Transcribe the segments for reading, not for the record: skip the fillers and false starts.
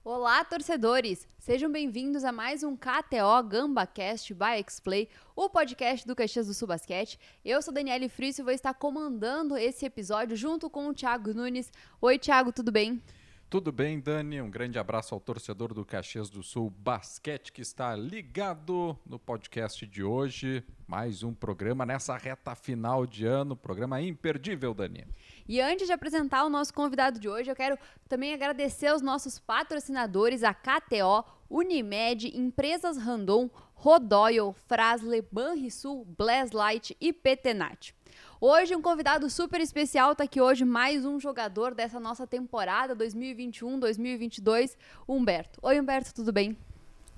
Olá, torcedores! Sejam bem-vindos a mais um KTO GambaCast by Xplay, o podcast do Caxias do Sul Basquete. Eu sou Daniele Frisso e vou estar comandando esse episódio junto com o Thiago Nunes. Oi, Thiago, tudo bem? Tudo bem, Dani? Um grande abraço ao torcedor do Caxias do Sul Basquete que está ligado no podcast de hoje. Mais um programa nessa reta final de ano, programa imperdível, Dani. E antes de apresentar o nosso convidado de hoje, eu quero também agradecer aos nossos patrocinadores, a KTO, Unimed, Empresas Randon, Rodoyle, Frasle, Banrisul, Blazlight e Petenat. Hoje um convidado super especial, está aqui hoje mais um jogador dessa nossa temporada 2021-2022, Humberto. Oi, Humberto, tudo bem?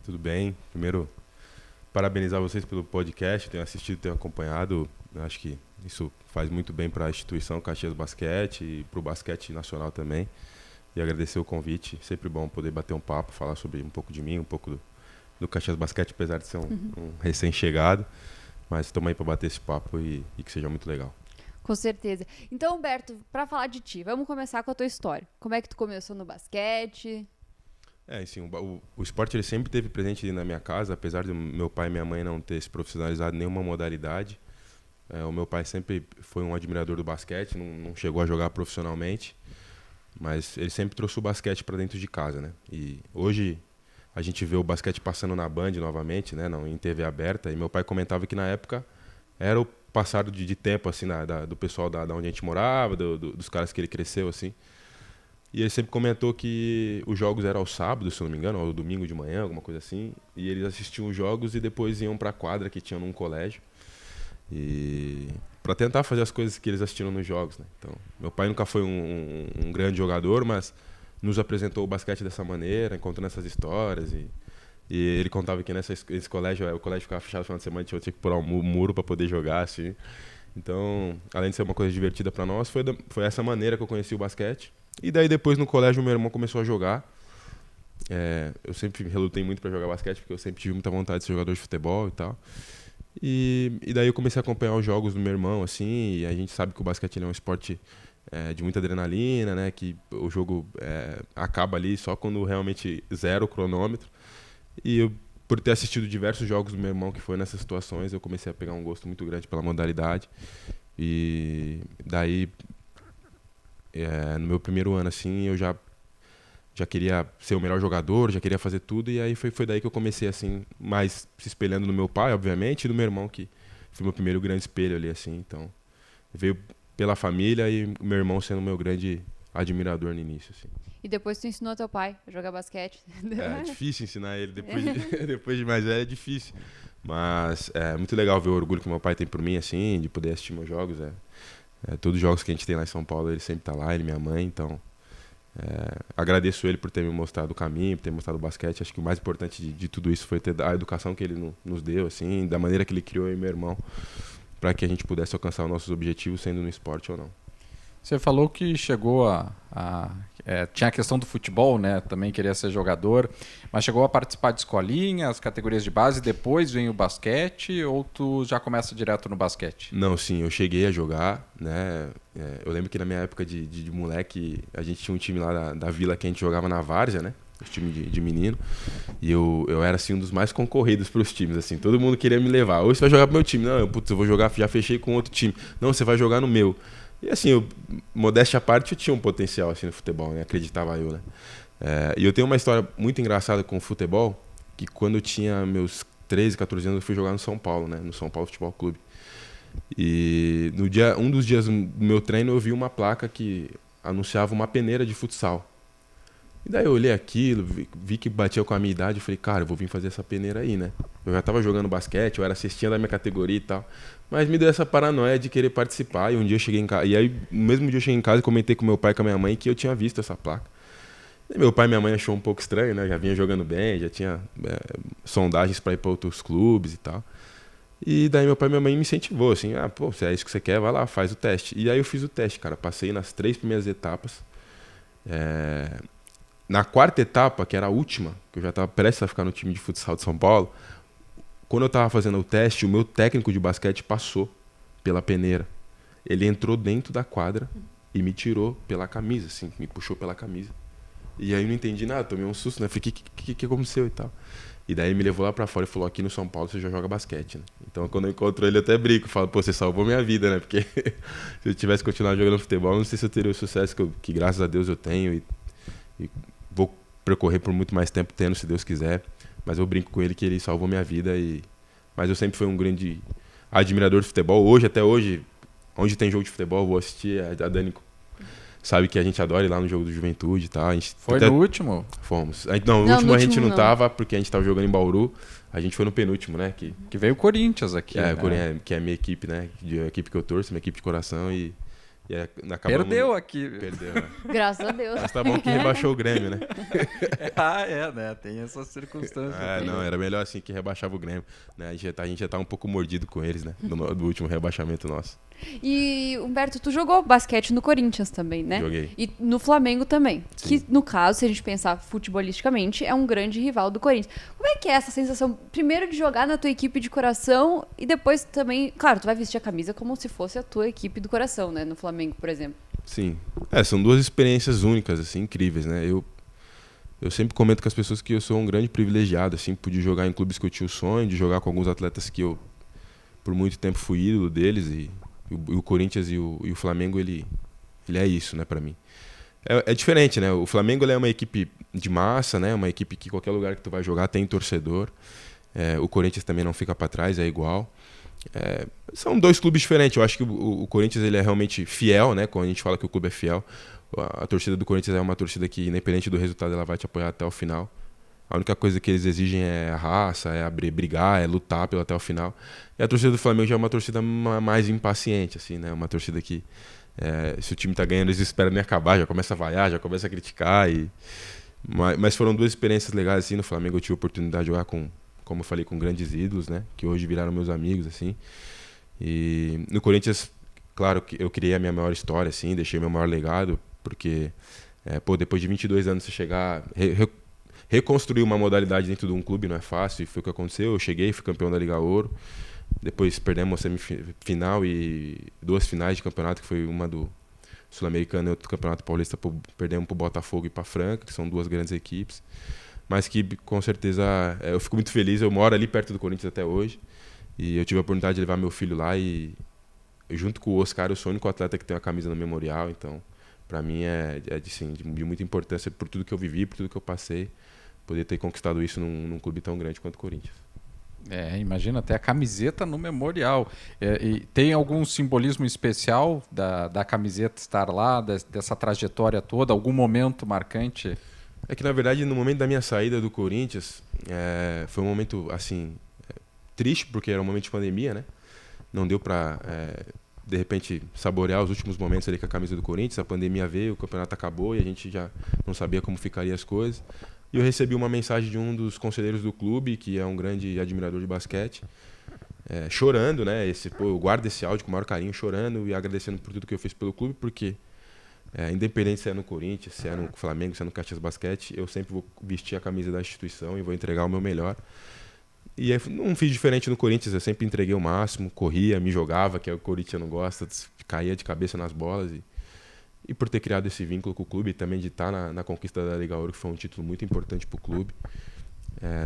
Tudo bem. Primeiro, parabenizar vocês pelo podcast, tenho assistido, tenho acompanhado. Acho que isso faz muito bem para a instituição Caxias Basquete e para o basquete nacional também. E agradecer o convite, sempre bom poder bater um papo, falar sobre um pouco de mim, um pouco do Caxias Basquete, apesar de ser um recém-chegado. Mas estamos aí para bater esse papo e que seja muito legal. Com certeza. Então, Humberto, para falar de ti, vamos começar com a tua história. Como é que tu começou no basquete? Assim, o esporte ele sempre esteve presente dentro da minha casa, apesar de meu pai e minha mãe não ter se profissionalizado em nenhuma modalidade. O meu pai sempre foi um admirador do basquete, não chegou a jogar profissionalmente, mas ele sempre trouxe o basquete para dentro de casa, né? E hoje a gente vê o basquete passando na Band novamente, né? Não, em TV aberta, e meu pai comentava que na época era o passado de tempo assim, do pessoal da onde a gente morava, dos caras que ele cresceu, assim. E ele sempre comentou que os jogos eram aos sábados, se não me engano, ou domingo de manhã, alguma coisa assim, e eles assistiam os jogos e depois iam para a quadra que tinha num colégio. E para tentar fazer as coisas que eles assistiram nos jogos, né? Então, meu pai nunca foi um grande jogador, mas nos apresentou o basquete dessa maneira, contando essas histórias. E ele contava que nesse colégio, o colégio ficava fechado no final de semana, tinha que pular um muro para poder jogar, assim. Então, além de ser uma coisa divertida para nós, foi essa maneira que eu conheci o basquete. E daí depois no colégio meu irmão começou a jogar. Eu sempre relutei muito para jogar basquete, porque eu sempre tive muita vontade de ser jogador de futebol e tal. E daí eu comecei a acompanhar os jogos do meu irmão, assim, e a gente sabe que o basquete é um esporte de muita adrenalina, né, que o jogo acaba ali só quando realmente zera o cronômetro. E eu, por ter assistido diversos jogos do meu irmão que foi nessas situações, eu comecei a pegar um gosto muito grande pela modalidade. E daí, no meu primeiro ano, assim, eu já queria ser o melhor jogador, já queria fazer tudo, e aí foi daí que eu comecei, assim, mais se espelhando no meu pai, obviamente, e no meu irmão, que foi meu primeiro grande espelho ali, assim, então veio pela família e o meu irmão sendo o meu grande admirador no início, assim. E depois tu ensinou teu pai a jogar basquete? É difícil ensinar ele, depois de mais velho é difícil, mas é muito legal ver o orgulho que meu pai tem por mim, assim, de poder assistir meus jogos, todos os jogos que a gente tem lá em São Paulo, ele sempre tá lá, ele e minha mãe, então agradeço ele por ter me mostrado o caminho, por ter mostrado o basquete. Acho que o mais importante de tudo isso foi ter a educação que ele nos deu, assim, da maneira que ele criou eu e meu irmão, para que a gente pudesse alcançar os nossos objetivos, sendo no esporte ou não. Você falou que chegou tinha a questão do futebol, né? Também queria ser jogador, mas chegou a participar de escolinha, as categorias de base, depois vem o basquete, ou tu já começa direto no basquete? Não, sim, eu cheguei a jogar, né? Eu lembro que na minha época de moleque, a gente tinha um time lá da vila que a gente jogava na várzea, né? Um time de menino. E eu era, assim, um dos mais concorridos para os times, assim. Todo mundo queria me levar. Ou você vai jogar pro meu time. Não, eu vou jogar, já fechei com outro time. Não, você vai jogar no meu. E assim, modéstia à parte, eu tinha um potencial assim no futebol, né? Acreditava eu, né? E eu tenho uma história muito engraçada com o futebol, que quando eu tinha meus 13, 14 anos, eu fui jogar no São Paulo, né? No São Paulo Futebol Clube. E um dos dias do meu treino, eu vi uma placa que anunciava uma peneira de futsal. E daí eu olhei aquilo, vi que batia com a minha idade, e falei, cara, eu vou vir fazer essa peneira aí, né? Eu já tava jogando basquete, eu era cestinha da minha categoria e tal. Mas me deu essa paranoia de querer participar. E um dia eu cheguei em casa. E aí, no mesmo dia eu cheguei em casa e comentei com meu pai e com a minha mãe que eu tinha visto essa placa. E meu pai e minha mãe achou um pouco estranho, né? Já vinha jogando bem, já tinha sondagens para ir para outros clubes e tal. E daí meu pai e minha mãe me incentivou, assim, se é isso que você quer, vai lá, faz o teste. E aí eu fiz o teste, cara. Passei nas 3 primeiras etapas. na quarta etapa, que era a última, que eu já estava prestes a ficar no time de futsal de São Paulo, quando eu estava fazendo o teste, o meu técnico de basquete passou pela peneira. Ele entrou dentro da quadra e me tirou pela camisa, assim, me puxou pela camisa. E aí eu não entendi nada, tomei um susto, né? Falei, o que aconteceu e tal? E daí ele me levou lá pra fora e falou, aqui no São Paulo você já joga basquete, né? Então quando eu encontro ele eu até brinco, falo, pô, você salvou minha vida, né? Porque se eu tivesse continuado jogando futebol, não sei se eu teria o sucesso que graças a Deus eu tenho e vou percorrer por muito mais tempo tendo, se Deus quiser. Mas eu brinco com ele que ele salvou minha vida. Mas eu sempre fui um grande admirador de futebol. Hoje, até hoje, onde tem jogo de futebol, eu vou assistir. A Dani sabe que a gente adora ir lá no jogo do Juventude e tal. A gente Foi no último? Fomos. No último a gente não tava, porque a gente tava jogando em Bauru. A gente foi no penúltimo, né? Que veio o Corinthians aqui. É, né? que é a minha equipe, né? A equipe que eu torço, minha equipe de coração. Perdeu aqui. Perdeu, né? Graças a Deus. Mas tá bom que rebaixou o Grêmio, né? né? Tem essas circunstâncias. Não, era melhor assim que rebaixava o Grêmio. Né? A gente já tá um pouco mordido com eles, né? Do último rebaixamento nosso. E, Humberto, tu jogou basquete no Corinthians também, né? Joguei. E no Flamengo também. Sim. Que, no caso, se a gente pensar futebolisticamente, é um grande rival do Corinthians. Como é que é essa sensação, primeiro de jogar na tua equipe de coração e depois também... Claro, tu vai vestir a camisa como se fosse a tua equipe do coração, né? No Flamengo, por exemplo. Sim. São duas experiências únicas, assim, incríveis, né? Eu sempre comento com as pessoas que eu sou um grande privilegiado, assim, pude jogar em clubes que eu tinha o sonho, de jogar com alguns atletas que eu, por muito tempo, fui ídolo deles e o Corinthians e o Flamengo, ele é isso, né, pra mim. É diferente, né? O Flamengo ele é uma equipe de massa, né? Uma equipe que qualquer lugar que tu vai jogar tem torcedor. O Corinthians também não fica pra trás, é igual. São dois clubes diferentes. Eu acho que o Corinthians ele é realmente fiel, né? Quando a gente fala que o clube é fiel, a torcida do Corinthians é uma torcida que, independente do resultado, ela vai te apoiar até o final. A única coisa que eles exigem é a raça, é brigar, é lutar até o final. E a torcida do Flamengo já é uma torcida mais impaciente, assim, né? Uma torcida que, se o time tá ganhando, eles esperam nem acabar, já começa a vaiar, já começa a criticar. Mas foram duas experiências legais, assim. No Flamengo eu tive a oportunidade de jogar como eu falei, com grandes ídolos, né? Que hoje viraram meus amigos, assim. E no Corinthians, claro que eu criei a minha maior história, assim, deixei meu maior legado, porque, depois de 22 anos você chegar... Reconstruir uma modalidade dentro de um clube não é fácil, e foi o que aconteceu. Eu cheguei, fui campeão da Liga Ouro, depois perdemos a semifinal e 2 finais de campeonato, que foi uma do Sul-Americano e outro campeonato paulista, perdemos para o Botafogo e para a Franca, que são duas grandes equipes, mas que com certeza eu fico muito feliz. Eu moro ali perto do Corinthians até hoje, e eu tive a oportunidade de levar meu filho lá, e junto com o Oscar eu sou o único atleta que tem a camisa no memorial, então para mim é de muita importância por tudo que eu vivi, por tudo que eu passei, poder ter conquistado isso num clube tão grande quanto o Corinthians. Imagina, até a camiseta no memorial. E tem algum simbolismo especial da camiseta estar lá, dessa trajetória toda, algum momento marcante? É que, na verdade, no momento da minha saída do Corinthians, foi um momento, assim, triste, porque era um momento de pandemia, né? Não deu para, de repente, saborear os últimos momentos ali com a camisa do Corinthians. A pandemia veio, o campeonato acabou e a gente já não sabia como ficariam as coisas. E eu recebi uma mensagem de um dos conselheiros do clube, que é um grande admirador de basquete, chorando, né? Eu guardo esse áudio com o maior carinho, chorando e agradecendo por tudo que eu fiz pelo clube, porque, independente se é no Corinthians, se é no Flamengo, se é no Caxias Basquete, eu sempre vou vestir a camisa da instituição e vou entregar o meu melhor. E aí, não fiz diferente no Corinthians, eu sempre entreguei o máximo, corria, me jogava, que é o que o Corinthians não gosta, caía de cabeça nas bolas. E por ter criado esse vínculo com o clube, também de estar na conquista da Liga Ouro, que foi um título muito importante para o clube.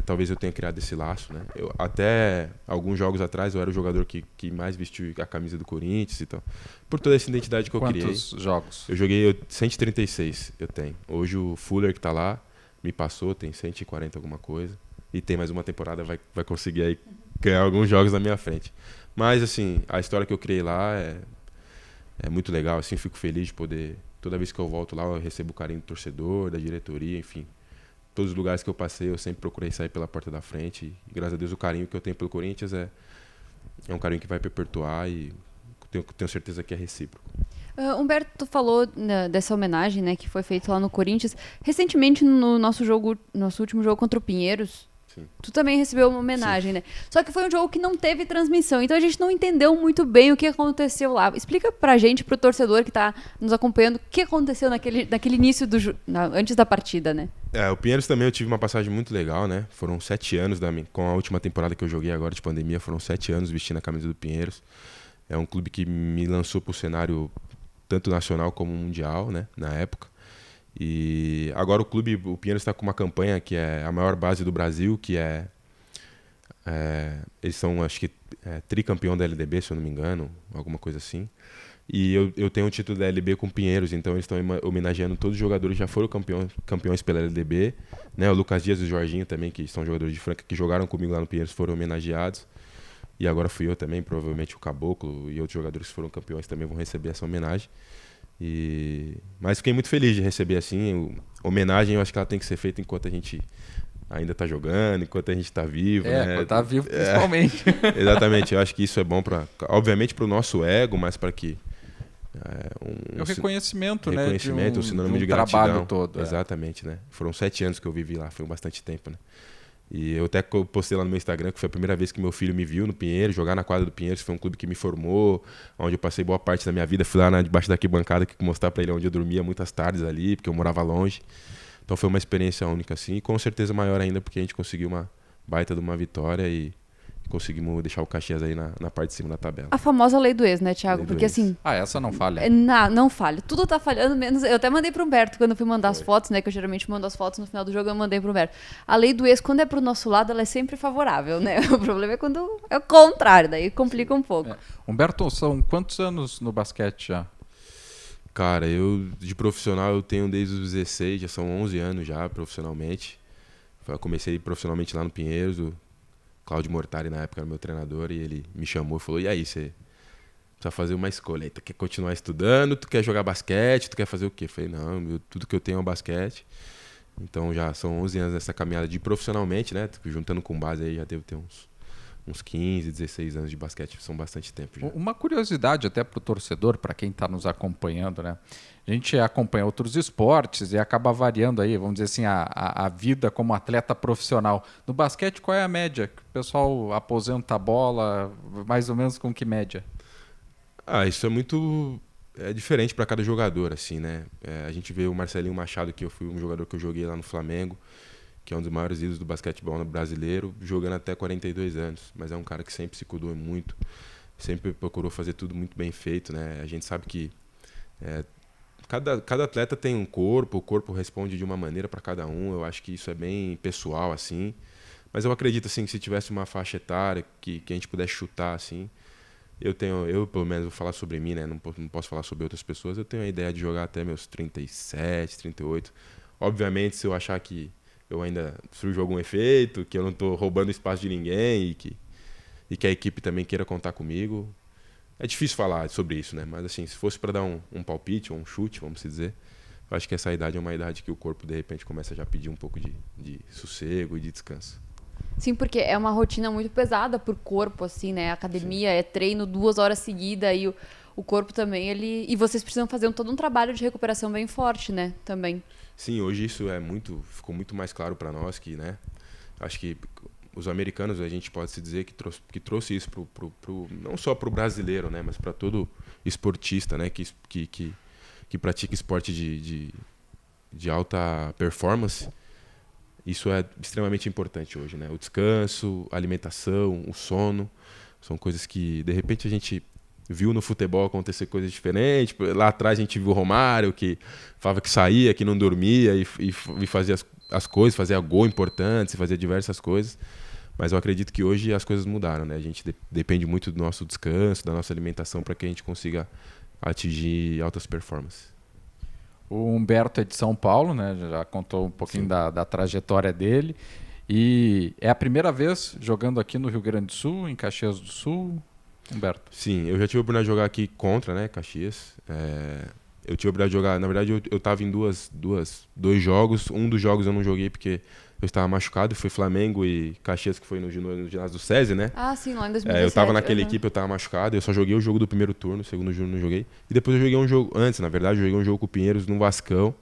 Talvez eu tenha criado esse laço, né? Até alguns jogos atrás, eu era o jogador que mais vestiu a camisa do Corinthians e tal. Por toda essa identidade que eu criei. Quantos jogos? Eu joguei 136, eu tenho. Hoje o Fuller, que está lá, me passou, tem 140 alguma coisa. E tem mais uma temporada, vai conseguir aí ganhar alguns jogos na minha frente. Mas, assim, a história que eu criei lá é muito legal, assim, fico feliz de poder... Toda vez que eu volto lá, eu recebo o carinho do torcedor, da diretoria, enfim. Todos os lugares que eu passei, eu sempre procurei sair pela porta da frente. E graças a Deus, o carinho que eu tenho pelo Corinthians é um carinho que vai perpetuar e tenho certeza que é recíproco. Humberto, tu falou dessa homenagem, né, que foi feita lá no Corinthians. Recentemente, no nosso último jogo contra o Pinheiros, Sim. Tu também recebeu uma homenagem, né? Só que foi um jogo que não teve transmissão, então a gente não entendeu muito bem o que aconteceu lá. Explica pra gente, pro torcedor que tá nos acompanhando, o que aconteceu naquele início antes da partida, né? O Pinheiros também eu tive uma passagem muito legal, né? Foram 7 anos, com a última temporada que eu joguei agora de pandemia, foram 7 anos vestindo a camisa do Pinheiros. É um clube que me lançou pro cenário tanto nacional como mundial, né? Na época. E agora o Pinheiros está com uma campanha que é a maior base do Brasil, que eles são, acho que, tricampeão da LDB, se eu não me engano, alguma coisa assim. E eu tenho o título da LB com o Pinheiros, então eles estão homenageando todos os jogadores que já foram campeões pela LDB. Né? O Lucas Dias e o Jorginho também, que são jogadores de Franca, que jogaram comigo lá no Pinheiros, foram homenageados. E agora fui eu também, provavelmente o Caboclo e outros jogadores que foram campeões também vão receber essa homenagem. Mas fiquei muito feliz de receber assim. Homenagem, eu acho que ela tem que ser feita enquanto a gente ainda está jogando, enquanto a gente está vivo. Né? Enquanto está vivo, principalmente. Exatamente, eu acho que isso é bom, obviamente, para o nosso ego, mas para que... o reconhecimento, né? Reconhecimento, um sinônimo de trabalho gratidão. todo. Exatamente, né? Foram 7 anos que eu vivi lá, foi bastante tempo, né? E eu até postei lá no meu Instagram que foi a primeira vez que meu filho me viu no Pinheiros, jogar na quadra do Pinheiros, foi um clube que me formou, onde eu passei boa parte da minha vida. Fui lá debaixo da arquibancada mostrar para ele onde eu dormia muitas tardes ali, porque eu morava longe. Então foi uma experiência única, assim, e com certeza maior ainda, porque a gente conseguiu uma baita de uma vitória e conseguimos deixar o Caxias aí na parte de cima da tabela. A famosa lei do ex, né, Thiago? Lei do Porque ex. assim... essa não falha. Não falha. Tudo tá falhando, menos... Eu até mandei pro Humberto quando eu fui mandar as fotos, né? Que eu geralmente mando as fotos no final do jogo, eu mandei pro Humberto. A lei do ex, quando é pro nosso lado, ela é sempre favorável, né? O problema é quando é o contrário, daí complica um pouco. Humberto, são quantos anos no basquete já? Cara, eu de profissional eu tenho desde os 16, já são 11 anos já profissionalmente. Eu comecei profissionalmente lá no Pinheiros, o Cláudio Mortari na época era meu treinador e ele me chamou e falou: e aí, você precisa fazer uma escolha aí, tu quer continuar estudando, tu quer jogar basquete, tu quer fazer o quê? Eu falei: não, tudo que eu tenho é o basquete. Então já são 11 anos nessa caminhada de profissionalmente, né? Juntando com base aí já devo ter uns 15, 16 anos de basquete, são bastante tempo já. Uma curiosidade até para o torcedor, para quem está nos acompanhando, né? A gente acompanha outros esportes e acaba variando aí, vamos dizer assim, a vida como atleta profissional. No basquete, qual é a média? O pessoal aposenta a bola, mais ou menos com que média? Isso é muito diferente para cada jogador, assim, né? A gente vê o Marcelinho Machado, que eu fui um jogador que eu joguei lá no Flamengo, que é um dos maiores ídolos do basquetebol brasileiro, jogando até 42 anos. Mas é um cara que sempre se cuidou muito, sempre procurou fazer tudo muito bem feito, né? A gente sabe que cada atleta tem um corpo, o corpo responde de uma maneira para cada um. Eu acho que isso é bem pessoal, assim. Mas eu acredito, assim, que se tivesse uma faixa etária que a gente pudesse chutar, assim... Eu pelo menos, vou falar sobre mim, né? Não posso falar sobre outras pessoas. Eu tenho a ideia de jogar até meus 37, 38. Obviamente, se eu achar que eu ainda surge algum efeito, que eu não estou roubando espaço de ninguém e que a equipe também queira contar comigo. É difícil falar sobre isso, né? Mas assim, se fosse para dar um palpite ou um chute, vamos dizer, eu acho que essa idade é uma idade que o corpo de repente começa já a pedir um pouco de sossego e de descanso. Sim, porque é uma rotina muito pesada pro corpo, assim, né? A academia é treino 2 horas seguidas e o corpo também, E vocês precisam fazer todo um trabalho de recuperação bem forte, né? Também. Sim, hoje isso ficou muito mais claro para nós que, né? Acho que os americanos, a gente pode se dizer que trouxe isso não só para o brasileiro, né? Mas para todo esportista, né? Que pratica esporte de alta performance. Isso é extremamente importante hoje, né? O descanso, a alimentação, o sono, são coisas que, de repente, a gente viu no futebol acontecer coisas diferentes. Lá atrás a gente viu o Romário, que falava que saía, que não dormia e fazia as coisas, fazia gol importante, fazia diversas coisas. Mas eu acredito que hoje as coisas mudaram, né? A gente depende muito do nosso descanso, da nossa alimentação, para que a gente consiga atingir altas performances. O Humberto é de São Paulo, né? Já contou um pouquinho da trajetória dele. E é a primeira vez jogando aqui no Rio Grande do Sul, em Caxias do Sul, Humberto? Sim, eu já tive a oportunidade de jogar aqui contra, né, Caxias. Eu tive a oportunidade de jogar, na verdade eu estava em dois jogos. Um dos jogos eu não joguei porque eu estava machucado, foi Flamengo e Caxias, que foi no ginásio do SESI, né? Ah, sim, lá em 2017. Eu estava naquela equipe, eu estava machucado, eu só joguei o jogo do primeiro turno, o segundo turno não joguei. E depois eu joguei um jogo, antes, na verdade, eu joguei um jogo com o Pinheiros no Vascão,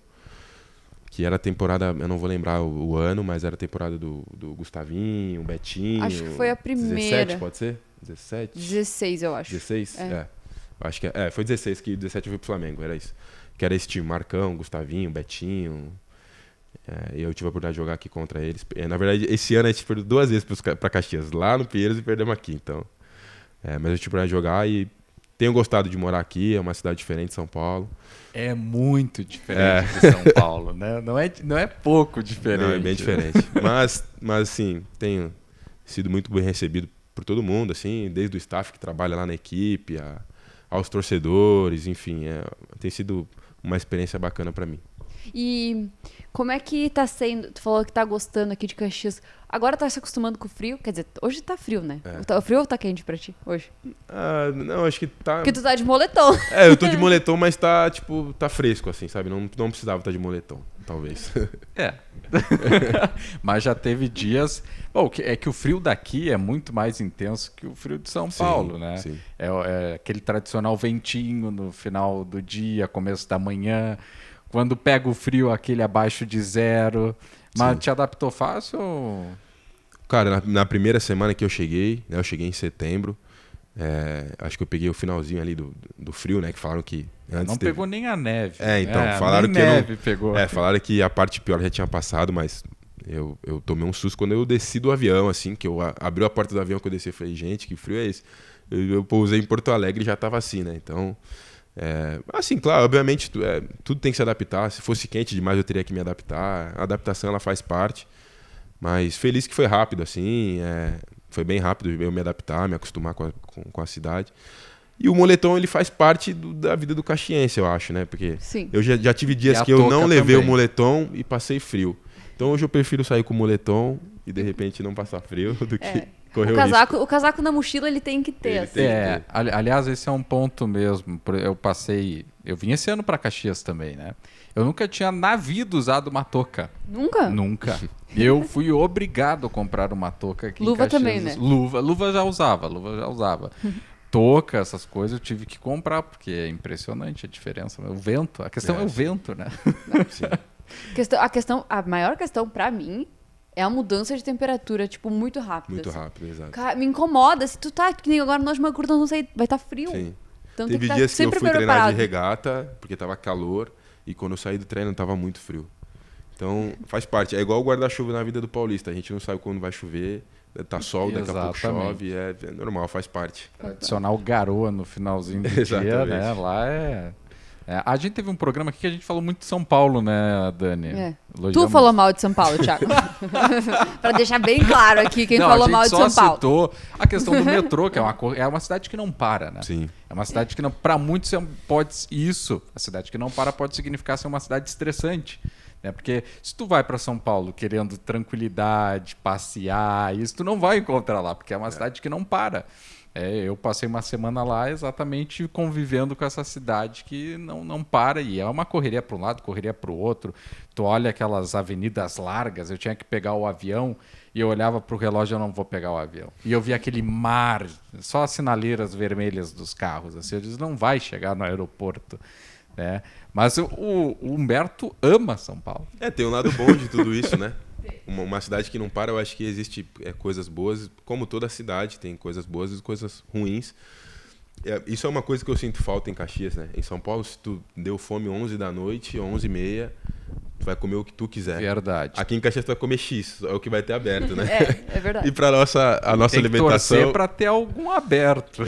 que era a temporada, eu não vou lembrar o ano, mas era a temporada do Gustavinho, Betinho. Acho que foi a primeira. 17, pode ser? 17? 16, eu acho. 16? Acho que foi 16, que 17 eu fui pro Flamengo, era isso. Que era esse time, Marcão, Gustavinho, Betinho. Eu tive a oportunidade de jogar aqui contra eles. Na verdade, esse ano a gente perdeu 2 vezes pra Caxias, lá no Pinheiros e perdemos aqui, então. Mas eu tive a oportunidade de jogar e tenho gostado de morar aqui, é uma cidade diferente de São Paulo. É muito diferente de São Paulo, né? Não é pouco diferente. Não, é bem diferente. Mas assim, tenho sido muito bem recebido por todo mundo, assim, desde o staff que trabalha lá na equipe, aos torcedores, enfim, tem sido uma experiência bacana para mim. E como é que tá sendo? Tu falou que tá gostando aqui de Caxias. Agora tá se acostumando com o frio? Quer dizer, hoje tá frio, né? Tá frio ou tá quente pra ti hoje? Não, acho que tá... Porque tu tá de moletom. Eu tô de moletom, mas tá fresco, assim, sabe? Não precisava estar de moletom, talvez. Mas já teve dias... Bom, é que o frio daqui é muito mais intenso que o frio de São Paulo, né? Sim. É aquele tradicional ventinho no final do dia, começo da manhã. Quando pega o frio, aquele abaixo de 0. Mas te adaptou fácil? Cara, na primeira semana que eu cheguei, né? Eu cheguei em setembro. Acho que eu peguei o finalzinho ali do frio, né? Que falaram que antes não pegou nem a neve. Então, falaram nem que neve pegou. Falaram que a parte pior já tinha passado, mas eu tomei um susto quando eu desci do avião, assim, que eu abri a porta do avião que eu desci e falei, gente, que frio é esse? Eu pousei em Porto Alegre e já tava assim, né? Então, assim, claro, obviamente, tudo tem que se adaptar. Se fosse quente demais, eu teria que me adaptar. A adaptação, ela faz parte. Mas feliz que foi rápido, assim. Foi bem rápido eu me adaptar, me acostumar com a cidade. E o moletom, ele faz parte da vida do caxiense, eu acho, né? Porque eu já tive dias que eu não levei o moletom e passei frio. Então hoje eu prefiro sair com o moletom e de repente não passar frio do que correr o risco. O casaco na mochila ele tem que ter. Aliás, esse é um ponto mesmo. Eu vim esse ano para Caxias também, né? Eu nunca tinha na vida usado uma touca. Nunca? Nunca. Eu fui obrigado a comprar uma touca aqui luva em Caxias. Também, né? Luva já usava. Touca, essas coisas eu tive que comprar, porque é impressionante a diferença. O vento, a questão é o vento, né? Sim. A maior questão pra mim é a mudança de temperatura, tipo, muito rápida. Muito assim. rápido, exato. Cara, me incomoda. Se tu tá, que nem agora nós de uma curta, não sei, vai estar frio. Sim. Então Teve tem que dias que eu sempre fui treinar preparado. de regata, porque tava calor, e quando eu saí do treino tava muito frio. Então, faz parte. É igual o guarda-chuva na vida do paulista. A gente não sabe quando vai chover, tá sol, daqui a pouco chove, é normal, faz parte. Tradicional garoa no finalzinho do dia, né? Lá a gente teve um programa aqui que a gente falou muito de São Paulo, né, Dani? Tu falou mal de São Paulo, Thiago. Pra deixar bem claro aqui quem falou mal de São Paulo. A gente só citou a questão do metrô, que é uma cidade que não para, né? Sim. É uma cidade que, para muitos, a cidade que não para pode significar ser uma cidade estressante. Né? Porque se tu vai para São Paulo querendo tranquilidade, passear, isso tu não vai encontrar lá, porque é uma cidade que não para. Eu passei uma semana lá exatamente convivendo com essa cidade que não para, e é uma correria para um lado, correria para o outro. Tu olha aquelas avenidas largas, eu tinha que pegar o avião e eu olhava para o relógio, eu não vou pegar o avião. E eu vi aquele mar, só as sinaleiras vermelhas dos carros. Assim, eu disse, não vai chegar no aeroporto. Né? Mas o Humberto ama São Paulo. Tem um lado bom de tudo isso, né? Uma cidade que não para, eu acho que existe coisas boas, como toda cidade tem coisas boas e coisas ruins. Isso é uma coisa que eu sinto falta em Caxias, né? Em São Paulo, se tu deu fome 11 da noite, 11h30, tu vai comer o que tu quiser. Verdade. Aqui em Caxias tu vai comer X, é o que vai ter aberto, né? É verdade. E para a nossa tem alimentação... Tem que para ter algum aberto.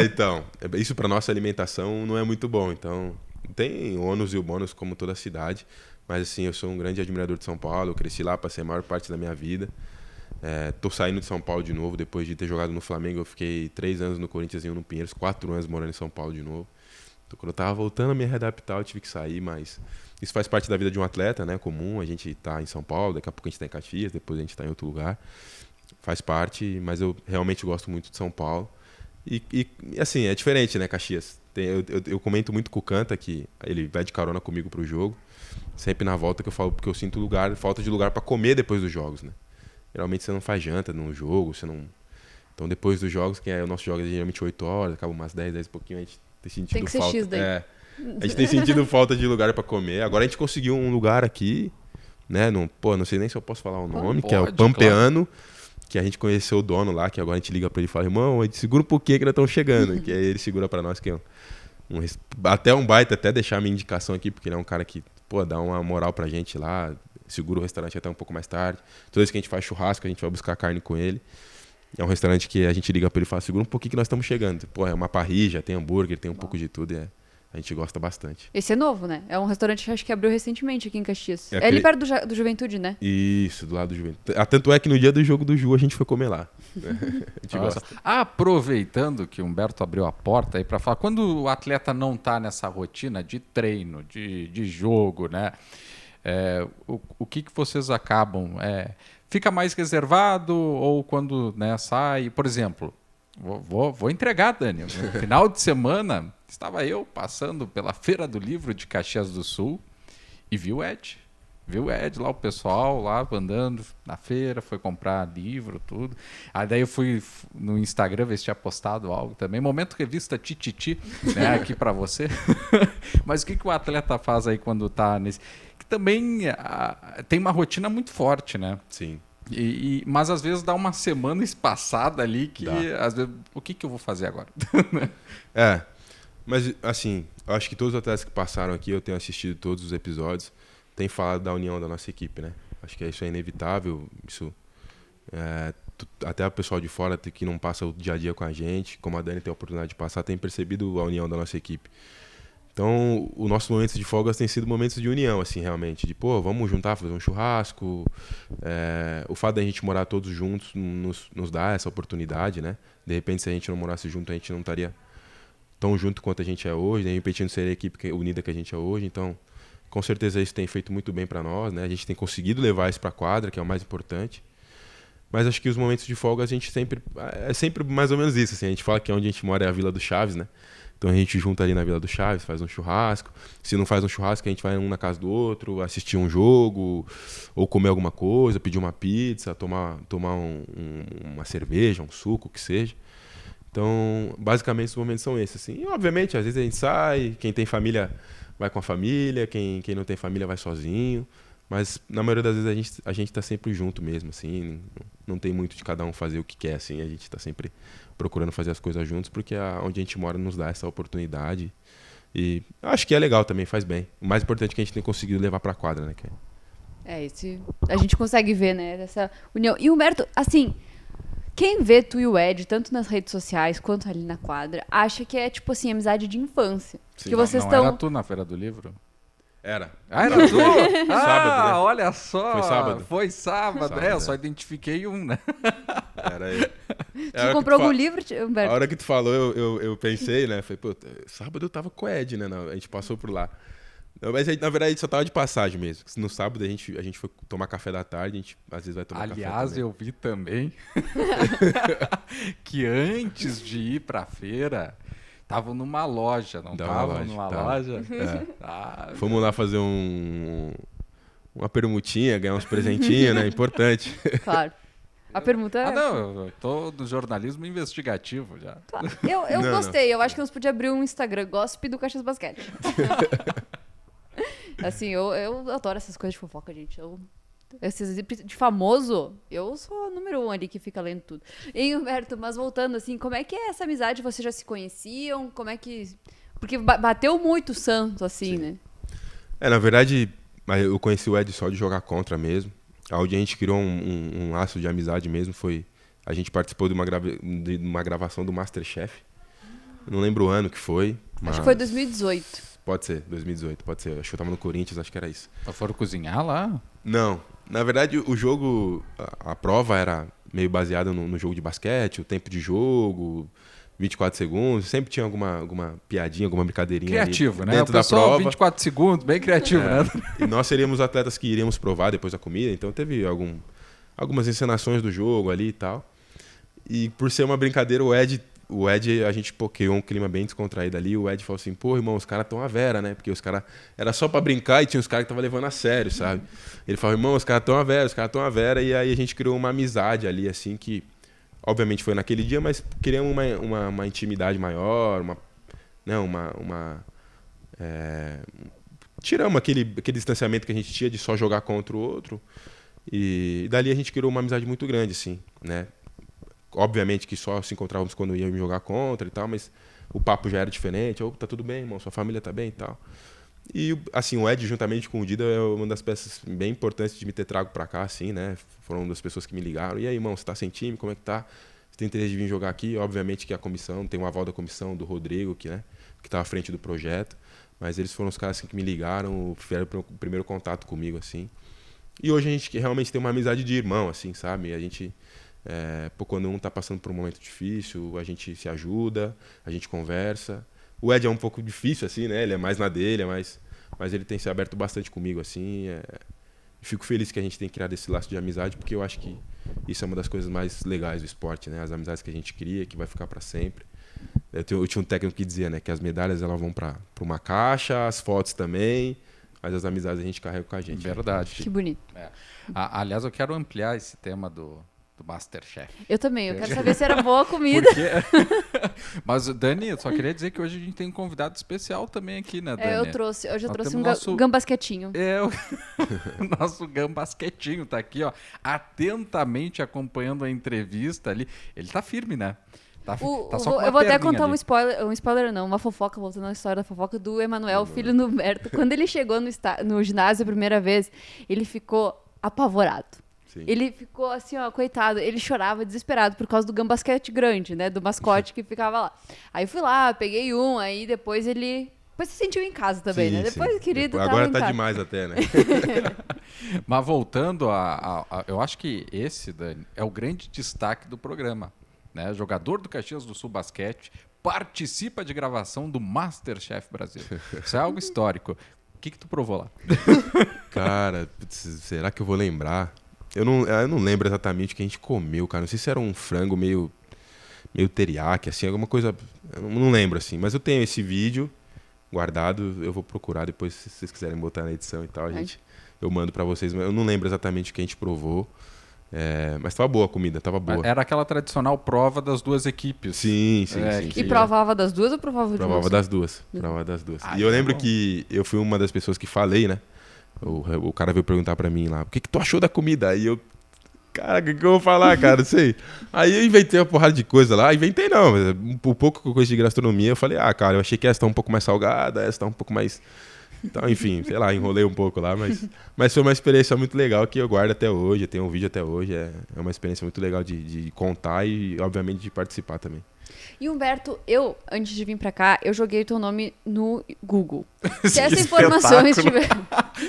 Então, isso para nossa alimentação não é muito bom. Então, tem o ônus e o bônus como toda cidade. Mas assim, eu sou um grande admirador de São Paulo, eu cresci lá, passei a maior parte da minha vida. Tô saindo de São Paulo de novo, depois de ter jogado no Flamengo, eu fiquei 3 anos no Corinthians e 1 no Pinheiros, 4 anos morando em São Paulo de novo. Então, quando eu tava voltando a me readaptar, eu tive que sair, mas isso faz parte da vida de um atleta, né? Comum, a gente tá em São Paulo, daqui a pouco a gente tá em Caxias, depois a gente tá em outro lugar. Faz parte, mas eu realmente gosto muito de São Paulo. E assim, é diferente, né, Caxias? Eu comento muito com o Canta, que ele vai de carona comigo pro jogo. Sempre na volta que eu falo, porque eu sinto falta de lugar para comer depois dos jogos, né? Geralmente você não faz janta no jogo, você não... Então depois dos jogos, o nosso jogo é geralmente 8 horas, acaba umas 10 e pouquinho, a gente tem sentido tem que falta. Ser X daí. A gente tem sentido falta de lugar para comer. Agora a gente conseguiu um lugar aqui, né? Não sei nem se eu posso falar o nome, que é o Pode, Pampeano, que a gente conheceu o dono lá, que agora a gente liga pra ele e fala, irmão, segura um pouquinho que nós estamos chegando. Que aí ele segura pra nós, que é até um baita, até deixar a minha indicação aqui, porque ele é um cara que, dá uma moral pra gente lá, segura o restaurante até um pouco mais tarde. Toda vez que a gente faz churrasco, a gente vai buscar carne com ele. É um restaurante que a gente liga pra ele e fala, segura um pouquinho que nós estamos chegando. É uma parrilla, tem hambúrguer, tem um pouco de tudo, a gente gosta bastante. Esse é novo, né? É um restaurante que acho que abriu recentemente aqui em Caxias. É É ali perto do Juventude, né? Isso, do lado do Juventude. Tanto é que no dia do jogo do Ju a gente foi comer lá. A gente gosta. Aproveitando que o Humberto abriu a porta aí para falar, quando o atleta não está nessa rotina de treino, de jogo, né? O que vocês acabam? Fica mais reservado ou quando, né, sai? Por exemplo, vou entregar, Dani. No final de semana, estava eu passando pela Feira do Livro de Caxias do Sul e vi o Ed. Viu o Ed lá, o pessoal lá andando na feira, foi comprar livro, tudo. Aí daí eu fui no Instagram ver se tinha postado algo também. Momento revista Tititi, né, aqui para você. Mas o que o atleta faz aí quando tá nesse... Que também tem uma rotina muito forte, né? Sim. Mas às vezes dá uma semana espaçada ali que às vezes, o que eu vou fazer agora? Mas assim, eu acho que todos os atletas que passaram aqui, eu tenho assistido todos os episódios, têm falado da união da nossa equipe, né? Acho que isso é inevitável, isso até o pessoal de fora que não passa o dia a dia com a gente, como a Dani tem a oportunidade de passar, tem percebido a união da nossa equipe. Então, os nossos momentos de folgas têm sido momentos de união, assim, realmente. De, vamos juntar, fazer um churrasco. O fato da gente morar todos juntos nos dá essa oportunidade, né? De repente, se a gente não morasse junto, a gente não estaria tão junto quanto a gente é hoje. De repente, não seria a equipe unida que a gente é hoje. Então, com certeza, isso tem feito muito bem para nós, né? A gente tem conseguido levar isso para a quadra, que é o mais importante. Mas acho que os momentos de folga, a gente sempre... É sempre mais ou menos isso, assim. A gente fala que onde a gente mora é a Vila do Chaves, né? Então a gente junta ali na Vila do Chaves, faz um churrasco. Se não faz um churrasco, a gente vai um na casa do outro, assistir um jogo, ou comer alguma coisa, pedir uma pizza, tomar uma cerveja, um suco, o que seja. Então, basicamente, os momentos são esses. Assim. E, obviamente, às vezes a gente sai, quem tem família vai com a família, quem não tem família vai sozinho. Mas, na maioria das vezes, a gente tá sempre junto mesmo, assim. Não tem muito de cada um fazer o que quer, assim. A gente tá sempre procurando fazer as coisas juntos, porque onde a gente mora nos dá essa oportunidade. E acho que é legal também, faz bem. O mais importante é que a gente tem conseguido levar pra quadra, né? A gente consegue ver, né, essa união. E, Humberto, assim, quem vê tu e o Ed, tanto nas redes sociais quanto ali na quadra, acha que é, tipo assim, amizade de infância. Sim. Que vocês não estão... era tu na Feira do Livro? Era. Era tu? Sábado, né? Olha só. Foi sábado. Foi sábado. Eu só identifiquei um, né? Era ele. Tu comprou algum livro, Humberto? A hora que tu falou, eu pensei, né? Falei, sábado eu tava com o Ed, né? A gente passou por lá. Não, mas na verdade a gente só tava de passagem mesmo. No sábado a gente foi tomar café da tarde, a gente às vezes vai tomar café também. Aliás, eu vi também que antes de ir pra feira, estavam numa loja, não estavam numa loja? Fomos lá fazer uma permutinha, ganhar uns presentinhos, né? Importante. Claro. A pergunta é... não, eu tô no jornalismo investigativo já. Tá. Eu gostei, eu acho que nós podíamos abrir um Instagram, Gossip do Caxias Basquete. Assim, eu adoro essas coisas de fofoca, gente. Esses de famoso, eu sou a número 1 ali que fica lendo tudo. E, Humberto, mas voltando, assim, como é que é essa amizade? Vocês já se conheciam? Como é que... Porque bateu muito o santo, assim, Sim. né? Na verdade, eu conheci o Ed só de jogar contra mesmo. Onde a gente criou um laço de amizade mesmo foi... A gente participou de uma gravação do MasterChef. Eu não lembro o ano que foi. Mas... Acho que foi 2018. Pode ser, 2018, pode ser. Acho que eu tava no Corinthians, acho que era isso. Foram cozinhar lá? Não. Na verdade, o jogo, a prova era meio baseada no jogo de basquete, o tempo de jogo, 24 segundos. Sempre tinha alguma piadinha, alguma brincadeirinha criativo, ali né? dentro da prova. 24 segundos, bem criativo, né? E nós seríamos atletas que iríamos provar depois da comida. Então teve algumas encenações do jogo ali e tal. E por ser uma brincadeira, o Ed, a gente criou um clima bem descontraído ali. O Ed falou assim, irmão, os caras estão à vera, né? Porque os caras... Era só pra brincar e tinha os caras que estavam levando a sério, sabe? Ele falou, irmão, os caras estão à vera. E aí a gente criou uma amizade ali, assim, que... Obviamente foi naquele dia, mas criamos uma intimidade maior, tiramos aquele distanciamento que a gente tinha de só jogar contra o outro. E dali a gente criou uma amizade muito grande, assim, né? Obviamente que só se encontrávamos quando íamos jogar contra e tal, mas o papo já era diferente. Tá tudo bem, irmão, sua família tá bem e tal. E, assim, o Ed, juntamente com o Dida, é uma das peças bem importantes de me ter trago pra cá, assim, né? Foram uma das pessoas que me ligaram. E aí, irmão, você tá sem time? Como é que tá? Você tem interesse de vir jogar aqui? Obviamente que a comissão, tem um aval da comissão, do Rodrigo, que tá à frente do projeto. Mas eles foram os caras assim, que me ligaram, fizeram o primeiro contato comigo, assim. E hoje a gente realmente tem uma amizade de irmão, assim, sabe? A gente, quando um tá passando por um momento difícil, a gente se ajuda, a gente conversa. O Ed é um pouco difícil, assim, né? Ele é mais na dele, mas ele tem se aberto bastante comigo, assim. Fico feliz que a gente tenha criado esse laço de amizade, porque eu acho que isso é uma das coisas mais legais do esporte, né? As amizades que a gente cria, que vai ficar para sempre. Eu tinha um técnico que dizia, né, que as medalhas elas vão para uma caixa, as fotos também, mas as amizades a gente carrega com a gente. Verdade. Que bonito. Aliás, eu quero ampliar esse tema do Masterchef. Eu também, eu quero saber se era boa a comida. Mas, Dani, eu só queria dizer que hoje a gente tem um convidado especial também aqui, né, Dani? Hoje eu trouxe um nosso... gambasquetinho. O nosso gambasquetinho tá aqui, ó, atentamente acompanhando a entrevista ali. Ele tá firme, né? Tá só com eu vou até perninha contar ali. um spoiler não, uma fofoca, voltando à história da fofoca do Emanuel, filho do Humberto. Quando ele chegou no ginásio a primeira vez, ele ficou apavorado. Sim. Ele ficou assim, ó, coitado, ele chorava desesperado por causa do gambasquete grande, né, do mascote que ficava lá. Aí eu fui lá, peguei um, aí depois ele... Depois se sentiu em casa também, né? Depois, querido, agora tá em casa. demais até, né? Mas voltando eu acho que esse, Dani, é o grande destaque do programa. Né? Jogador do Caxias do Sul Basquete participa de gravação do Masterchef Brasil. Isso é algo histórico. O que tu provou lá? Cara, será que eu vou lembrar? Eu não lembro exatamente o que a gente comeu, cara. Não sei se era um frango meio teriyaki, assim, alguma coisa. Eu não lembro, assim. Mas eu tenho esse vídeo guardado. Eu vou procurar depois, se vocês quiserem botar na edição e tal. Eu mando pra vocês. Mas eu não lembro exatamente o que a gente provou. Mas tava boa a comida, tava boa. Era aquela tradicional prova das duas equipes. Sim. E provava das duas ou provava de uma? Provava das duas. E eu lembro que eu fui uma das pessoas que falei, né? O cara veio perguntar pra mim lá, o que tu achou da comida? Aí eu, cara, o que eu vou falar, cara? Não sei. Aí eu inventei uma porrada de coisa lá. Inventei não, mas um pouco que eu conheci de gastronomia, eu falei, cara, eu achei que essa tá um pouco mais salgada, essa tá um pouco mais... Então, enfim, sei lá, enrolei um pouco lá, mas foi uma experiência muito legal que eu guardo até hoje, eu tenho um vídeo até hoje, é uma experiência muito legal de contar e, obviamente, de participar também. E Humberto, antes de vir pra cá, eu joguei teu nome no Google. Se essa informação estiver...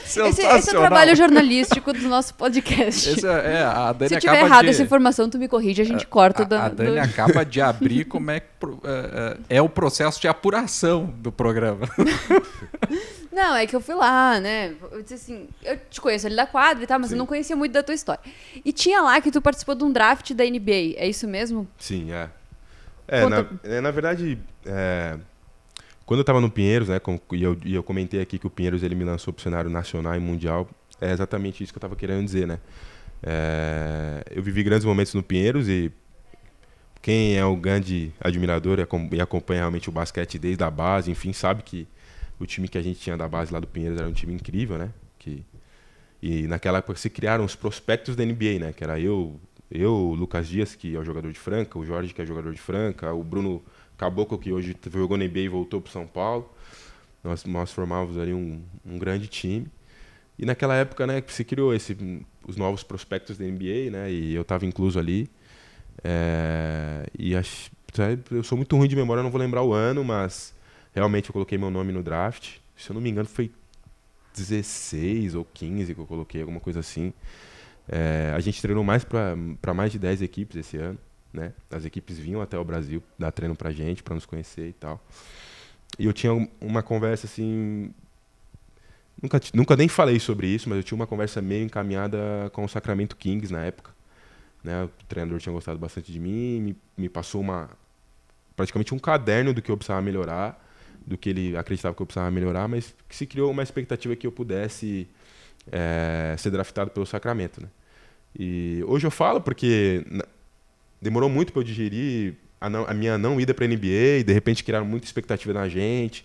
Esse é o trabalho jornalístico do nosso podcast. A Dani Se tiver errado essa informação, tu me corrige, a gente corta. A Dani acaba de abrir como é que é o processo de apuração do programa. Não, é que eu fui lá, né? Eu disse assim, eu te conheço ali da quadra e tal, mas eu não conhecia muito da tua história. E tinha lá que tu participou de um draft da NBA, é isso mesmo? Sim, na verdade, quando eu estava no Pinheiros, né, e eu comentei aqui que o Pinheiros ele me lançou para o cenário nacional e mundial, é exatamente isso que eu estava querendo dizer, né? Eu vivi grandes momentos no Pinheiros e quem é um grande admirador e acompanha realmente o basquete desde a base, enfim, sabe que o time que a gente tinha da base lá do Pinheiros era um time incrível, né? E naquela época se criaram os prospectos da NBA, né? Que era eu, o Lucas Dias, que é o jogador de Franca, o Jorge, que é jogador de Franca, o Bruno Caboclo, que hoje jogou na NBA e voltou para São Paulo. Nós formávamos ali um grande time. E naquela época, né, se criou os novos prospectos da NBA, né? E eu estava incluso ali. Eu sou muito ruim de memória, não vou lembrar o ano, mas realmente eu coloquei meu nome no draft. Se eu não me engano, foi 16 ou 15 que eu coloquei, alguma coisa assim. A gente treinou mais para mais de 10 equipes esse ano, né? As equipes vinham até o Brasil dar treino pra gente, para nos conhecer e tal. E eu tinha uma conversa assim... Nunca nem falei sobre isso, mas eu tinha uma conversa meio encaminhada com o Sacramento Kings na época. Né? O treinador tinha gostado bastante de mim, me passou praticamente um caderno do que eu precisava melhorar, do que ele acreditava que eu precisava melhorar, mas que se criou uma expectativa que eu pudesse ser draftado pelo Sacramento, né? E hoje eu falo porque demorou muito para eu digerir a minha não ida para a NBA, e de repente criaram muita expectativa na gente.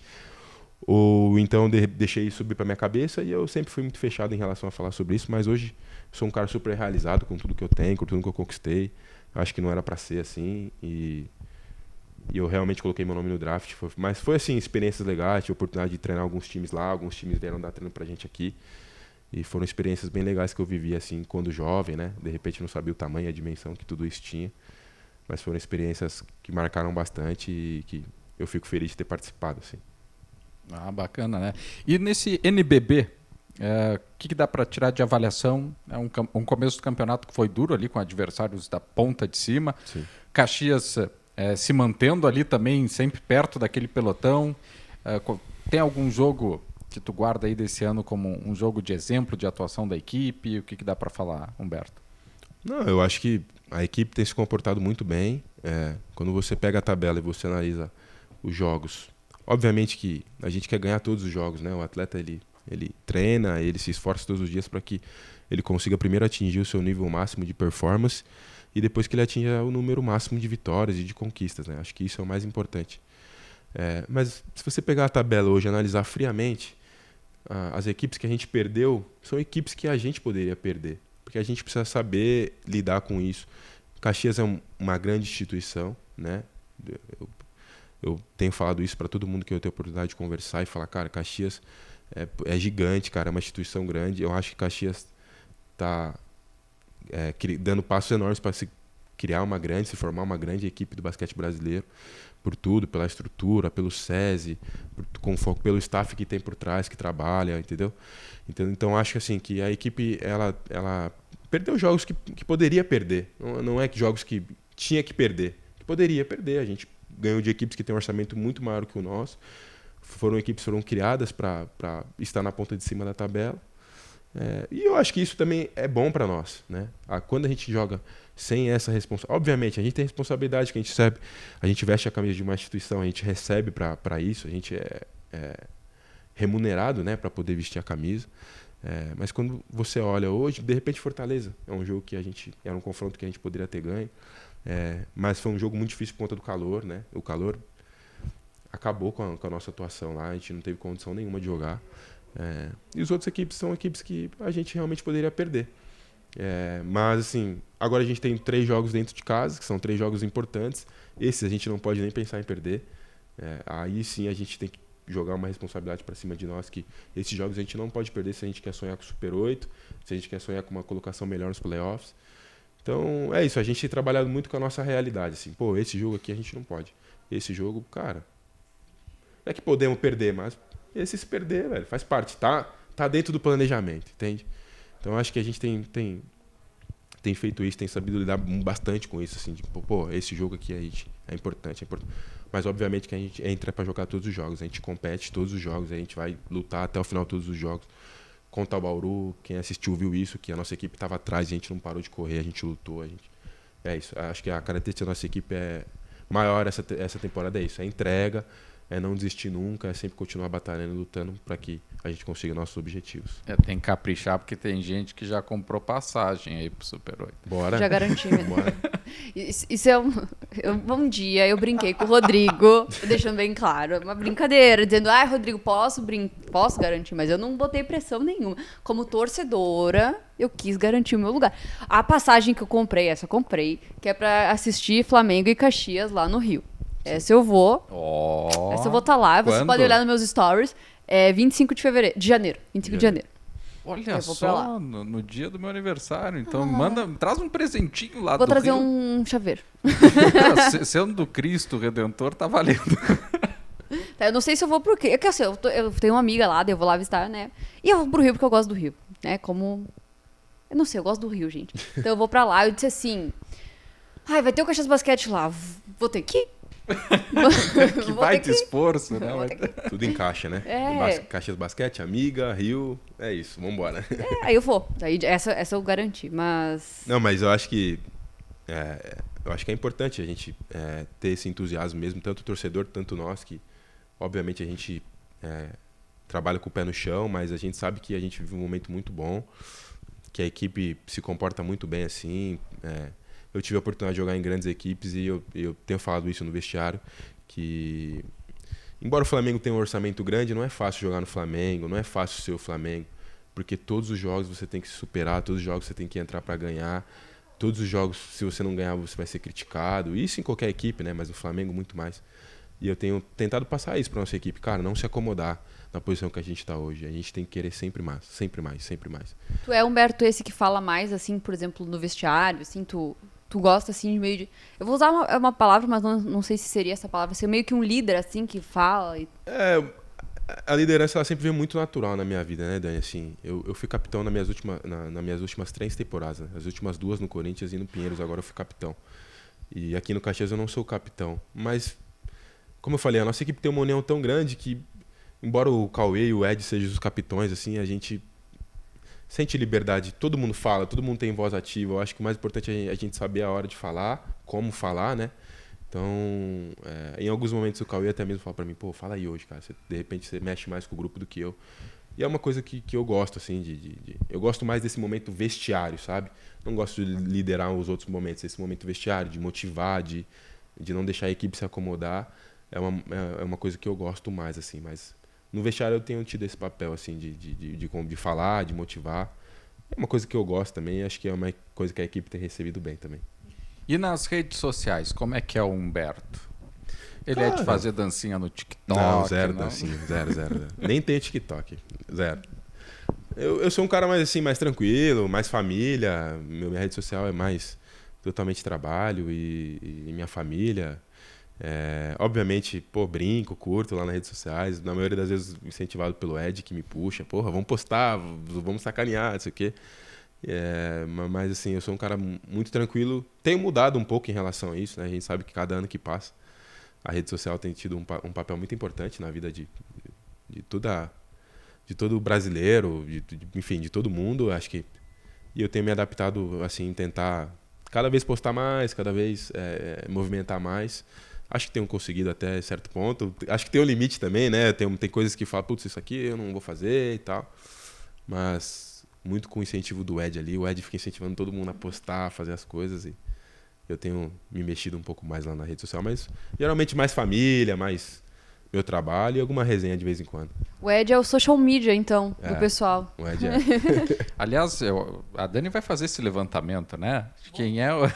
ou então deixei isso subir para minha cabeça e eu sempre fui muito fechado em relação a falar sobre isso, mas hoje sou um cara super realizado com tudo que eu tenho, com tudo que eu conquistei. Acho que não era para ser assim e eu realmente coloquei meu nome no draft. Mas foi assim, experiências legais, tive a oportunidade de treinar alguns times lá, alguns times vieram dar treino pra gente aqui. E foram experiências bem legais que eu vivi assim quando jovem, né? De repente não sabia o tamanho e a dimensão que tudo isso tinha. Mas foram experiências que marcaram bastante e que eu fico feliz de ter participado, assim. Ah, bacana, né? E nesse NBB, o que dá para tirar de avaliação? É um começo do campeonato que foi duro ali com adversários da ponta de cima. Sim. Caxias se mantendo ali também, sempre perto daquele pelotão. Tem algum jogo que tu guarda aí desse ano como um jogo de exemplo de atuação da equipe? O que dá para falar, Humberto? Não, eu acho que a equipe tem se comportado muito bem. Quando você pega a tabela e você analisa os jogos, obviamente que a gente quer ganhar todos os jogos, né? O atleta ele treina, ele se esforça todos os dias para que ele consiga primeiro atingir o seu nível máximo de performance e depois que ele atinja o número máximo de vitórias e de conquistas, né? Acho que isso é o mais importante. Mas se você pegar a tabela hoje e analisar friamente, as equipes que a gente perdeu são equipes que a gente poderia perder, porque a gente precisa saber lidar com isso. Caxias é uma grande instituição, né? Eu tenho falado isso para todo mundo que eu tenho a oportunidade de conversar e falar, cara, Caxias é gigante, cara, é uma instituição grande. Eu acho que Caxias está dando passos enormes para se formar uma grande equipe do basquete brasileiro, por tudo, pela estrutura, pelo SESI, com foco pelo staff que tem por trás, que trabalha, entendeu? Então acho que assim, que a equipe ela perdeu jogos que poderia perder. Não é que jogos que tinha que perder, que poderia perder. A gente ganhou de equipes que têm um orçamento muito maior que o nosso. Foram criadas para estar na ponta de cima da tabela. E eu acho que isso também é bom para nós, né? Quando a gente joga sem essa responsabilidade, obviamente a gente tem responsabilidade, que a gente veste a camisa de uma instituição, a gente recebe para isso, a gente é remunerado, né, para poder vestir a camisa. Mas quando você olha hoje, de repente Fortaleza é um jogo que era um confronto que a gente poderia ter ganho, mas foi um jogo muito difícil por conta do calor, né? O calor acabou com a nossa atuação lá, a gente não teve condição nenhuma de jogar. E as outras equipes são equipes que a gente realmente poderia perder. Mas assim, agora a gente tem 3 jogos dentro de casa, que são 3 jogos importantes. Esses a gente não pode nem pensar em perder. Aí sim a gente tem que jogar uma responsabilidade para cima de nós, que esses jogos a gente não pode perder se a gente quer sonhar com o Super 8, se a gente quer sonhar com uma colocação melhor nos playoffs. Então é isso, a gente tem trabalhado muito com a nossa realidade. Assim, esse jogo aqui a gente não pode. Esse jogo, cara, não é que podemos perder, mas esse se perder, velho, faz parte, tá dentro do planejamento, entende? Então acho que a gente tem feito isso, tem sabido lidar bastante com isso, assim, de, esse jogo aqui é importante. Mas obviamente que a gente entra para jogar todos os jogos, a gente compete todos os jogos, a gente vai lutar até o final de todos os jogos. Contra o Bauru, quem assistiu viu isso, que a nossa equipe estava atrás, a gente não parou de correr, a gente lutou, é isso. Acho que a característica da nossa equipe é maior essa temporada, é isso, é entrega, é não desistir nunca, é sempre continuar batalhando, lutando para que a gente consiga nossos objetivos. Tem que caprichar, porque tem gente que já comprou passagem aí pro Super 8. Bora. Já garanti. Bora. Isso um dia eu brinquei com o Rodrigo, deixando bem claro, uma brincadeira, dizendo, Rodrigo, posso garantir, mas eu não botei pressão nenhuma. Como torcedora, eu quis garantir o meu lugar. A passagem que eu comprei, que é pra assistir Flamengo e Caxias lá no Rio. Essa eu vou. Essa eu vou estar lá. Vocês podem olhar nos meus stories. 25 de janeiro. 25 de janeiro. Olha só, no dia do meu aniversário. Então, traz um presentinho lá do Rio. Vou trazer um chaveiro. Sendo do Cristo Redentor, tá valendo. Eu não sei se eu vou pro Rio. É que assim, eu tenho uma amiga lá, daí eu vou lá visitar, né? E eu vou pro Rio porque eu gosto do Rio, né? Eu não sei, eu gosto do Rio, gente. Então eu vou pra lá. Eu disse assim, vai ter o Caxias Basquete lá. Vou ter que ir. Que baita esforço, né? Tudo encaixa, né? Caxias Basquete, amiga, Rio, é isso, vambora. Aí eu vou. Aí essa eu garanti, mas... Não, mas eu acho que é importante a gente ter esse entusiasmo mesmo, tanto o torcedor, tanto nós, que obviamente a gente trabalha com o pé no chão, mas a gente sabe que a gente vive um momento muito bom, que a equipe se comporta muito bem assim. Eu tive a oportunidade de jogar em grandes equipes e eu tenho falado isso no vestiário, que embora o Flamengo tenha um orçamento grande, não é fácil jogar no Flamengo, não é fácil ser o Flamengo, porque todos os jogos você tem que se superar, todos os jogos você tem que entrar para ganhar, todos os jogos, se você não ganhar, você vai ser criticado, isso em qualquer equipe, né? Mas o Flamengo muito mais. E eu tenho tentado passar isso para nossa equipe, cara, não se acomodar na posição que a gente está hoje, a gente tem que querer sempre mais, sempre mais, sempre mais. Tu é, Humberto, esse que fala mais, assim, por exemplo, no vestiário, assim, tu gosta, assim, de meio de... Eu vou usar uma palavra, mas não sei se seria essa palavra. Ser meio que um líder, assim, que fala... A liderança, ela sempre veio muito natural na minha vida, né, Dani? Assim, eu fui capitão nas minhas últimas 3 temporadas. Né? As últimas 2 no Corinthians e no Pinheiros, agora eu fui capitão. E aqui no Caxias eu não sou capitão. Mas, como eu falei, a nossa equipe tem uma união tão grande que, embora o Cauê e o Ed sejam os capitões, assim, a gente... sente liberdade, todo mundo fala, todo mundo tem voz ativa. Eu acho que o mais importante é a gente saber a hora de falar, como falar, né? Então, em alguns momentos o Cauê até mesmo fala pra mim, pô, fala aí hoje, cara. De repente você mexe mais com o grupo do que eu. E é uma coisa que eu gosto, assim, eu gosto mais desse momento vestiário, sabe? Não gosto de liderar os outros momentos. Esse momento vestiário, de motivar, de não deixar a equipe se acomodar, é uma coisa que eu gosto mais, assim, mas... No vestiário eu tenho tido esse papel, assim, de falar, de motivar. É uma coisa que eu gosto também, acho que é uma coisa que a equipe tem recebido bem também. E nas redes sociais, como é que é o Humberto? Ele é de fazer dancinha no TikTok? Não, zero dancinha, zero. Nem tem TikTok, zero. Eu sou um cara mais, assim, mais tranquilo, mais família. Minha rede social é mais totalmente trabalho e minha família. Obviamente, pô, brinco, curto lá nas redes sociais, na maioria das vezes incentivado pelo Ed, que me puxa, porra, vamos postar, vamos sacanear, não sei o quê. Mas assim, eu sou um cara muito tranquilo, tenho mudado um pouco em relação a isso, né? A gente sabe que cada ano que passa, a rede social tem tido um papel muito importante na vida de todo brasileiro, enfim, de todo mundo, acho que. E eu tenho me adaptado, assim, tentar cada vez postar mais, cada vez movimentar mais. Acho que tenho conseguido até certo ponto. Acho que tem um limite também, né? Tem coisas que falam, putz, isso aqui eu não vou fazer e tal. Mas muito com o incentivo do Ed ali. O Ed fica incentivando todo mundo a postar, a fazer as coisas. E eu tenho me mexido um pouco mais lá na rede social. Mas geralmente mais família, mais meu trabalho e alguma resenha de vez em quando. O Ed é o social media, então, do pessoal. O Ed é. Aliás, a Dani vai fazer esse levantamento, né? Quem é o...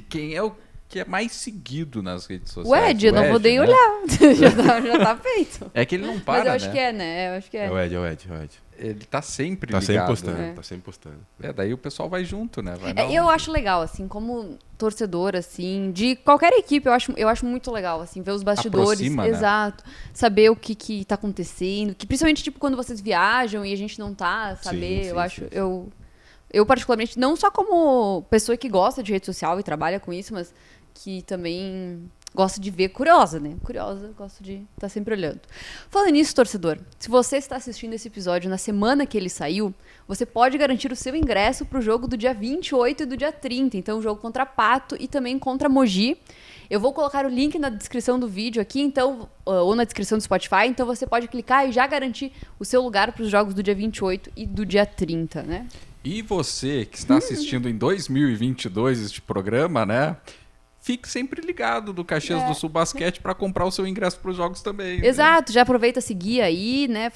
Quem é o que é mais seguido nas redes sociais? O Ed, eu não vou nem olhar. já tá feito. É que ele não para, mas eu acho né? que é, né? Eu acho que é. É o Ed. Ele tá sempre Tá sempre ligado. postando, tá sempre postando. Daí o pessoal vai junto, né? Eu acho legal, assim, como torcedor, assim, de qualquer equipe, eu acho muito legal, assim, ver os bastidores. Aproxima, exato. Né? Saber o que tá acontecendo. Que principalmente, tipo, quando vocês viajam e a gente não tá, saber, sim, eu acho... Eu, particularmente, não só como pessoa que gosta de rede social e trabalha com isso, mas que também gosta de ver, curiosa, né? Curiosa, gosto de estar sempre olhando. Falando nisso, torcedor, se você está assistindo esse episódio na semana que ele saiu, você pode garantir o seu ingresso para o jogo do dia 28 e do dia 30. Então, o jogo contra Pato e também contra Mogi. Eu vou colocar o link na descrição do vídeo aqui, então, ou na descrição do Spotify, então você pode clicar e já garantir o seu lugar para os jogos do dia 28 e do dia 30, né? E você que está assistindo em 2022 este programa, né? Fique sempre ligado do Caxias do Sul Basquete para comprar o seu ingresso para os jogos também. Exato, já aproveita seguir aí, né?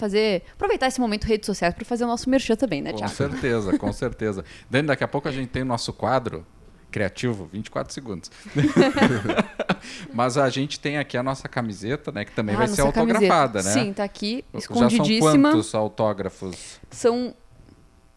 Aproveitar esse momento redes sociais para fazer o nosso merchan também, né, Thiago? Com certeza. Dani, daqui a pouco a gente tem o nosso quadro criativo, 24 segundos. Mas a gente tem aqui a nossa camiseta, né? Que também vai ser autografada, né? Sim, tá aqui, escondidíssima. Já são quantos autógrafos? São...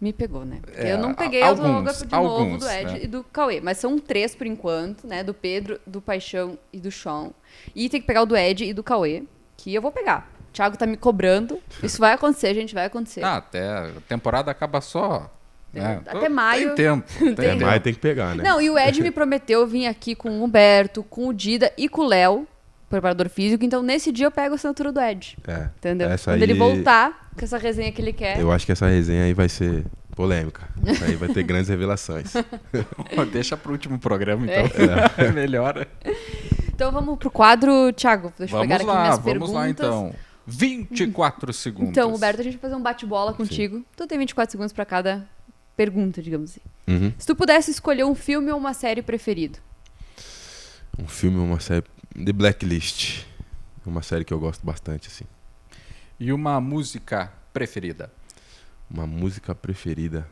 Me pegou, né? Porque eu não peguei autógrafo de novo do Ed, né? E do Cauê. Mas são 3 por enquanto, né? Do Pedro, do Paixão e do Sean. E tem que pegar o do Ed e do Cauê, que eu vou pegar. O Thiago tá me cobrando. Isso vai acontecer, gente, vai acontecer. Até a temporada acaba só... Né? Até maio. Tem tempo. Até maio tem que pegar, né? Não, e o Ed me prometeu vir aqui com o Humberto, com o Dida e com o Léo, preparador físico. Então, nesse dia eu pego a assinatura do Ed. Entendeu? Quando ele voltar com essa resenha que ele quer. Eu acho que essa resenha aí vai ser polêmica. Aí vai ter grandes revelações. Deixa pro último programa, então. É melhor. Então vamos pro quadro, Thiago. Deixa eu pegar aqui minhas perguntas. Vamos lá, então. 24 segundos. Então, Roberto, a gente vai fazer um bate-bola contigo. Sim. Tu tem 24 segundos para cada pergunta, digamos assim. Uhum. Se tu pudesse escolher um filme ou uma série preferido? Um filme ou uma série... The Blacklist. É uma série que eu gosto bastante, assim. E uma música preferida? Uma música preferida.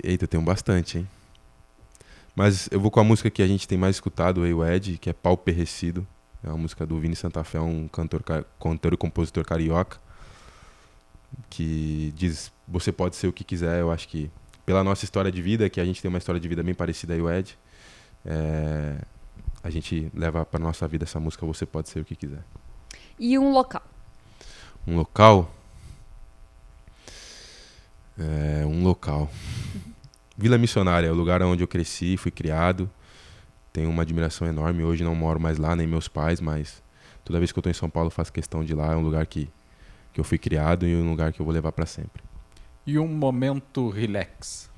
Eita, eu tenho bastante, hein? Mas eu vou com a música que a gente tem mais escutado, eu e o Ed, que é Pau Perrecido. É uma música do Vini Santa Fé, um cantor e compositor carioca, que diz, você pode ser o que quiser. Eu acho que pela nossa história de vida, que a gente tem uma história de vida bem parecida aí, o Ed, a gente leva pra nossa vida essa música, você pode ser o que quiser. E um local? Um local? Um local. Vila Missionária é o lugar onde eu cresci, fui criado. Tenho uma admiração enorme. Hoje não moro mais lá, nem meus pais, mas toda vez que eu tô em São Paulo eu faço questão de ir lá. É um lugar que eu fui criado e um lugar que eu vou levar para sempre. E um momento relax?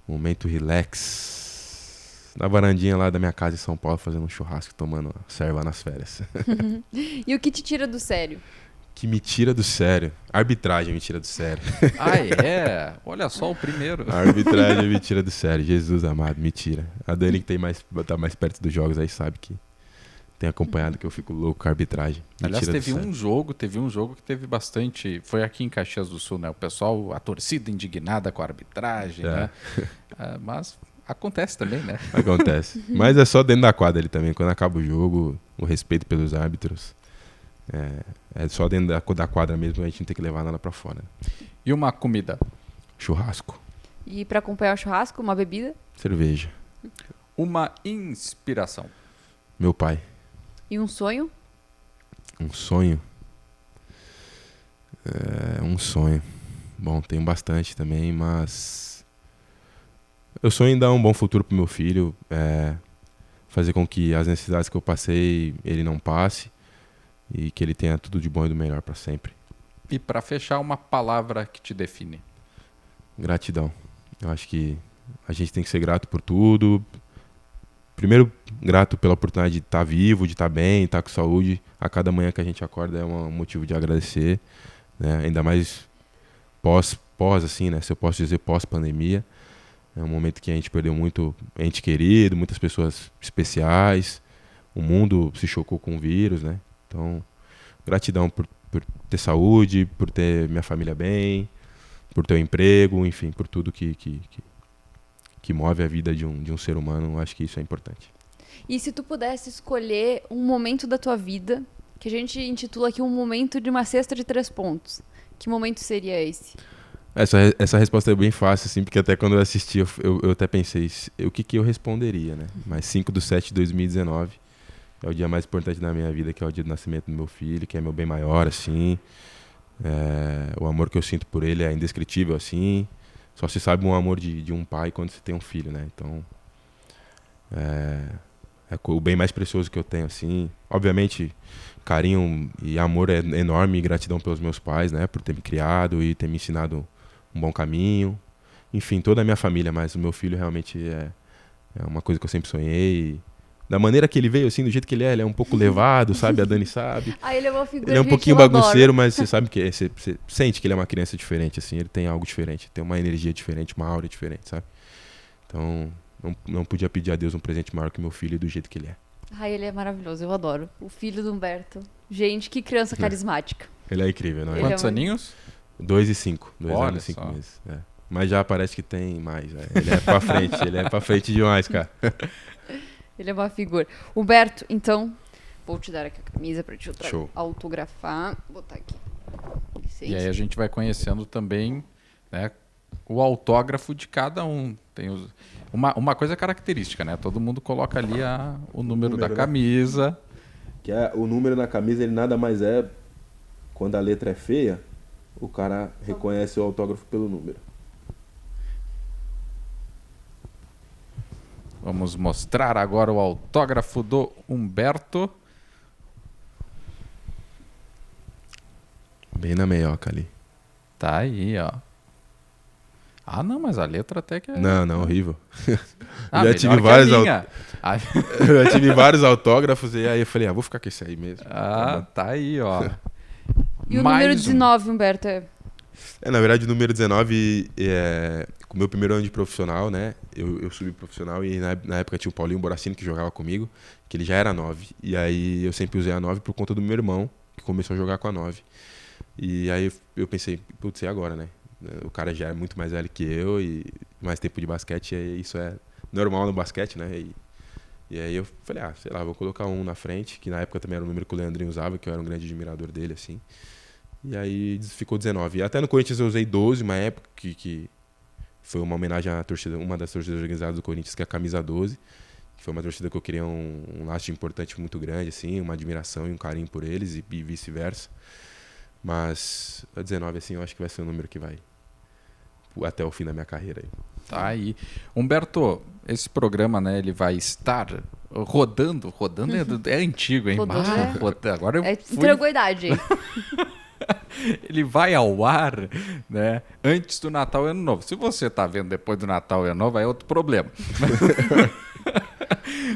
Momento relax. Na varandinha lá da minha casa em São Paulo, fazendo um churrasco, tomando serva nas férias. E o que te tira do sério? Que me tira do sério. Arbitragem me tira do sério. Ah, é? Olha só o primeiro. A arbitragem me tira do sério. Jesus amado, me tira. A Dani que tá mais perto dos jogos aí sabe que tem acompanhado que eu fico louco com a arbitragem. Aliás, teve um jogo que teve bastante... Foi aqui em Caxias do Sul, né? O pessoal, a torcida indignada com a arbitragem, né? Mas acontece também, né? Acontece. Mas é só dentro da quadra ali também. Quando acaba o jogo, o respeito pelos árbitros... É só dentro da quadra mesmo, a gente não tem que levar nada pra fora. E uma comida? Churrasco. E pra acompanhar o churrasco, uma bebida? Cerveja. Uma inspiração? Meu pai. E um sonho? Um sonho? Um sonho. Bom, tenho bastante também, mas... Eu sonho em dar um bom futuro pro meu filho, fazer com que as necessidades que eu passei, ele não passe. E que ele tenha tudo de bom e do melhor para sempre. E para fechar, uma palavra que te define? Gratidão. Eu acho que a gente tem que ser grato por tudo. Primeiro, grato pela oportunidade de estar vivo, de estar bem, estar com saúde. A cada manhã que a gente acorda é um motivo de agradecer, né? Ainda mais pós assim, né? Se eu posso dizer pós-pandemia. É um momento que a gente perdeu muito ente querido, muitas pessoas especiais. O mundo se chocou com o vírus, né? Então, gratidão por ter saúde, por ter minha família bem, por ter um emprego, enfim, por tudo que move a vida de um ser humano. Acho que isso é importante. E se tu pudesse escolher um momento da tua vida, que a gente intitula aqui um momento de uma cesta de 3 pontos, que momento seria esse? Essa resposta é bem fácil, assim, porque até quando eu assisti, eu até pensei, o que eu responderia, né? Mas 5/7/2019... é o dia mais importante da minha vida, que é o dia do nascimento do meu filho, que é meu bem maior, assim. O amor que eu sinto por ele é indescritível, assim. Só se sabe um amor de um pai quando você tem um filho, né? Então, é o bem mais precioso que eu tenho, assim. Obviamente, carinho e amor é enorme, e gratidão pelos meus pais, né? Por ter me criado e ter me ensinado um bom caminho. Enfim, toda a minha família, mas o meu filho realmente é uma coisa que eu sempre sonhei. Da maneira que ele veio, assim, do jeito que ele é um pouco levado, sabe? A Dani sabe. Ele é uma figura. Ele é um pouquinho bagunceiro, mas você sabe que você sente que ele é uma criança diferente, assim. Ele tem algo diferente, tem uma energia diferente, uma aura diferente, sabe? Então, não podia pedir a Deus um presente maior que meu filho do jeito que ele é. Ele é maravilhoso, eu adoro. O filho do Humberto. Gente, que criança carismática. Ele é incrível, não é? Quantos aninhos? 2 e 5. 2 anos e 5 meses. Mas já parece que tem mais. Ele é pra frente demais, cara. Ele é uma figura. Humberto, então, vou te dar aqui a camisa pra te autografar. Vou botar aqui. Licença. E aí a gente vai conhecendo também, né, o autógrafo de cada um. Tem uma coisa característica, né? Todo mundo coloca ali o número da camisa. Que o número na camisa, ele nada mais é, quando a letra é feia, o cara reconhece o autógrafo pelo número. Vamos mostrar agora o autógrafo do Humberto. Bem na meioca ali. Tá aí, ó. Ah, não, mas a letra até que é... Não, horrível. Já tive vários eu já tive vários autógrafos e aí eu falei, vou ficar com esse aí mesmo. Tá aí, ó. E o número 19, Humberto, é? Na verdade, o número 19, com o meu primeiro ano de profissional, né? Eu subi profissional e na época tinha o Paulinho Boracino que jogava comigo, que ele já era 9. E aí eu sempre usei a 9 por conta do meu irmão, que começou a jogar com a 9. E aí eu pensei, putz, e agora, né? O cara já é muito mais velho que eu e mais tempo de basquete, e isso é normal no basquete, né? E aí eu falei, sei lá, vou colocar um na frente, que na época também era o número que o Leandrinho usava, que eu era um grande admirador dele, assim. E aí ficou 19. E até no Corinthians eu usei 12, uma época que foi uma homenagem à torcida, uma das torcidas organizadas do Corinthians, que é a camisa 12. Que foi uma torcida que eu queria um laço importante muito grande, assim, uma admiração e um carinho por eles e vice-versa. Mas a 19, assim, eu acho que vai ser o número que vai até o fim da minha carreira aí. Tá aí. Humberto, esse programa, né, ele vai estar rodando é antigo, hein? Agora eu entregou a idade, hein? Ele vai ao ar, né, antes do Natal e Ano Novo. Se você tá vendo depois do Natal e Ano Novo, é outro problema.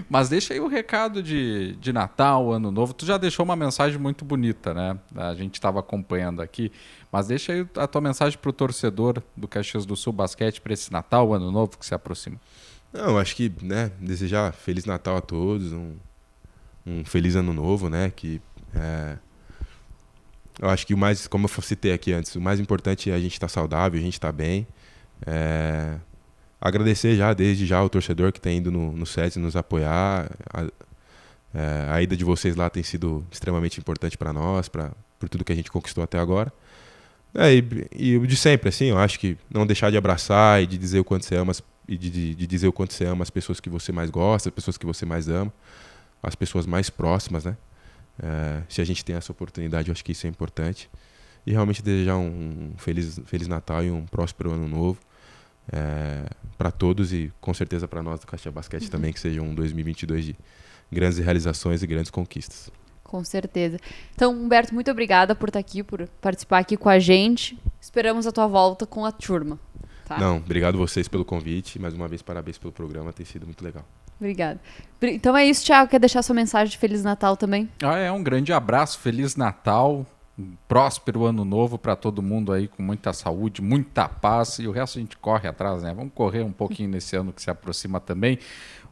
Mas deixa aí o recado de Natal, Ano Novo. Tu já deixou uma mensagem muito bonita, né? A gente estava acompanhando aqui. Mas deixa aí a tua mensagem para o torcedor do Caxias do Sul Basquete para esse Natal, Ano Novo que se aproxima. Não, acho que, né, desejar Feliz Natal a todos, um Feliz Ano Novo, né? Eu acho que o mais, como eu citei aqui antes, o mais importante é a gente estar saudável, a gente estar bem. Agradecer desde já o torcedor que tem ido no SESI nos apoiar. A ida de vocês lá tem sido extremamente importante para nós, por tudo que a gente conquistou até agora. E o de sempre, assim, eu acho que não deixar de abraçar e de dizer o quanto você ama de dizer o quanto você ama as pessoas que você mais gosta, as pessoas que você mais ama, as pessoas mais próximas, né? Se a gente tem essa oportunidade, eu acho que isso é importante. E realmente desejar um Feliz Natal e um próspero Ano Novo para todos e com certeza para nós do Caxias Basquete também, que seja um 2022 de grandes realizações e grandes conquistas. Com certeza. Então, Humberto, muito obrigada por estar aqui, por participar aqui com a gente. Esperamos a tua volta com a turma. Tá? Não, obrigado vocês pelo convite. Mais uma vez, parabéns pelo programa, tem sido muito legal. Obrigada. Então é isso, Thiago. Quer deixar sua mensagem de Feliz Natal também? Um grande abraço, Feliz Natal, um próspero Ano Novo para todo mundo aí, com muita saúde, muita paz, e o resto a gente corre atrás, né? Vamos correr um pouquinho nesse ano que se aproxima também.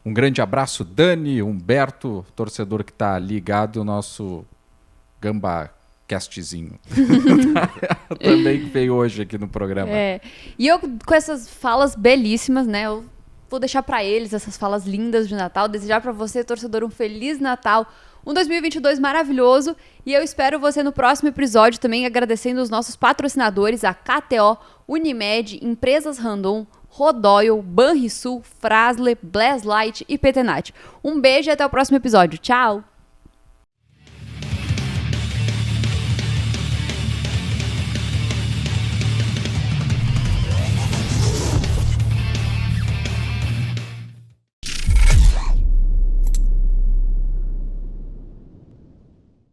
Um grande abraço, Dani, Humberto, torcedor que está ligado, o nosso GambaCastzinho. Também que veio hoje aqui no programa. E eu, com essas falas belíssimas, né? Eu vou deixar para eles essas falas lindas de Natal, desejar para você, torcedor, um Feliz Natal, um 2022 maravilhoso, e eu espero você no próximo episódio também, agradecendo os nossos patrocinadores, a KTO, Unimed, Empresas Randon, Rodoyle, Banrisul, Frasle, Blast Light e Petenat. Um beijo e até o próximo episódio. Tchau!